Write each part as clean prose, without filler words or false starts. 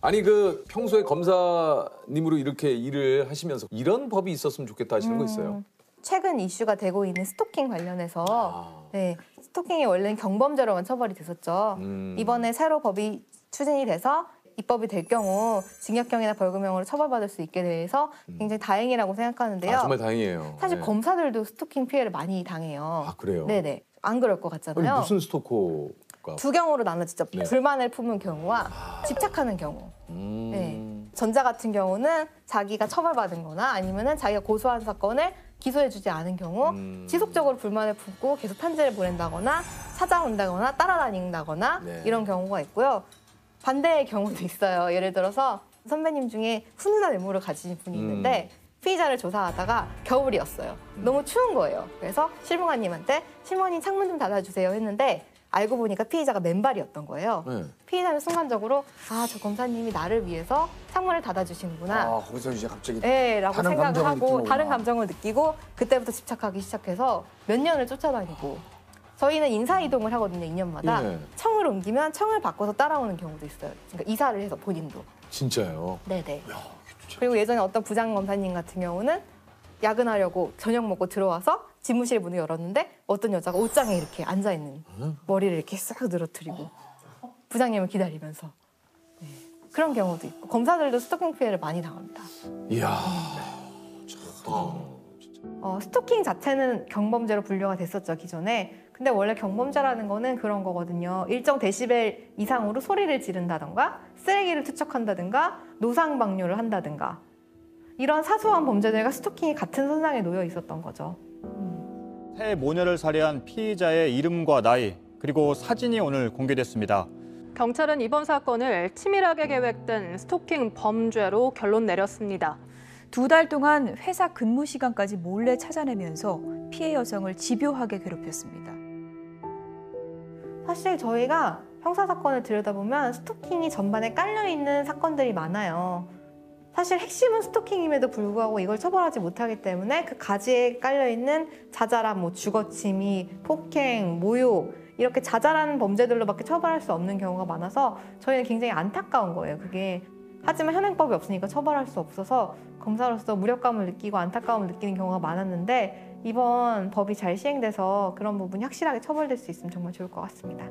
아니 그 평소에 검사님으로 이렇게 일을 하시면서 이런 법이 있었으면 좋겠다 하시는 거 있어요? 최근 이슈가 되고 있는 스토킹 관련해서 네, 스토킹이 원래는 경범죄로만 처벌이 됐었죠. 이번에 새로 법이 추진이 돼서 입법이 될 경우 징역형이나 벌금형으로 처벌받을 수 있게 돼서 굉장히 다행이라고 생각하는데요. 정말 다행이에요. 사실 네. 검사들도 스토킹 피해를 많이 당해요. 아 그래요? 네네. 안 그럴 것 같잖아요. 아니, 무슨 스토커가? 두 경우로 나눠지죠. 네. 불만을 품은 경우와 집착하는 경우. 네. 전자 같은 경우는 자기가 처벌받은 거나 아니면은 자기가 고소한 사건을 기소해주지 않은 경우 지속적으로 불만을 품고 계속 편지를 보낸다거나 찾아온다거나 따라다닌다거나 네. 이런 경우가 있고요. 반대의 경우도 있어요. 예를 들어서 선배님 중에 훈훈한 외모를 가지신 분이 있는데 피의자를 조사하다가 겨울이었어요. 너무 추운 거예요. 그래서 실무관님한테 실무관님 창문 좀 닫아주세요 했는데 알고 보니까 피의자가 맨발이었던 거예요. 네. 피의자는 순간적으로 아, 저 검사님이 나를 위해서 창문을 닫아주시는구나. 아, 거기서 이제 갑자기 네, 라고 다른 생각을 감정을 하고 느끼는구나. 다른 감정을 느끼고 그때부터 집착하기 시작해서 몇 년을 쫓아다니고 저희는 인사이동을 하거든요, 2년마다. 예. 청을 옮기면 청을 바꿔서 따라오는 경우도 있어요. 그러니까 이사를 해서 본인도. 진짜요? 네네. 그리고 예전에 어떤 부장검사님 같은 경우는 야근하려고 저녁 먹고 들어와서 집무실 문을 열었는데 어떤 여자가 옷장에 이렇게 앉아있는 머리를 이렇게 싹 늘어뜨리고 부장님을 기다리면서 네. 그런 경우도 있고 검사들도 스토킹 피해를 많이 당합니다. 이야. 스토킹 자체는 경범죄로 분류가 됐었죠, 기존에. 근데 원래 경범죄라는 거는 그런 거거든요. 일정 데시벨 이상으로 소리를 지른다던가 쓰레기를 투척한다든가 노상방뇨를 한다든가 이런 사소한 범죄들과 스토킹이 같은 선상에 놓여 있었던 거죠. 새 모녀를 살해한 피의자의 이름과 나이 그리고 사진이 오늘 공개됐습니다. 경찰은 이번 사건을 치밀하게 계획된 스토킹 범죄로 결론 내렸습니다. 2달 동안 회사 근무 시간까지 몰래 찾아내면서 피해 여성을 집요하게 괴롭혔습니다. 사실 저희가 형사사건을 들여다보면 스토킹이 전반에 깔려있는 사건들이 많아요. 사실 핵심은 스토킹임에도 불구하고 이걸 처벌하지 못하기 때문에 그 가지에 깔려있는 자잘한 주거침입, 폭행, 모욕 이렇게 자잘한 범죄들로밖에 처벌할 수 없는 경우가 많아서 저희는 굉장히 안타까운 거예요, 그게. 하지만 현행법이 없으니까 처벌할 수 없어서 검사로서 무력감을 느끼고 안타까움을 느끼는 경우가 많았는데 이번 법이 잘 시행돼서 그런 부분이 확실하게 처벌될 수 있으면 정말 좋을 것 같습니다.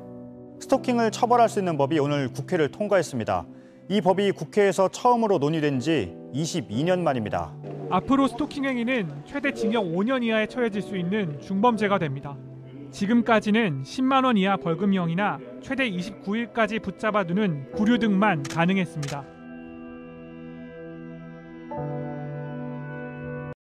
스토킹을 처벌할 수 있는 법이 오늘 국회를 통과했습니다. 이 법이 국회에서 처음으로 논의된 지 22년 만입니다. 앞으로 스토킹 행위는 최대 징역 5년 이하에 처해질 수 있는 중범죄가 됩니다. 지금까지는 10만 원 이하 벌금형이나 최대 29일까지 붙잡아두는 구류 등만 가능했습니다.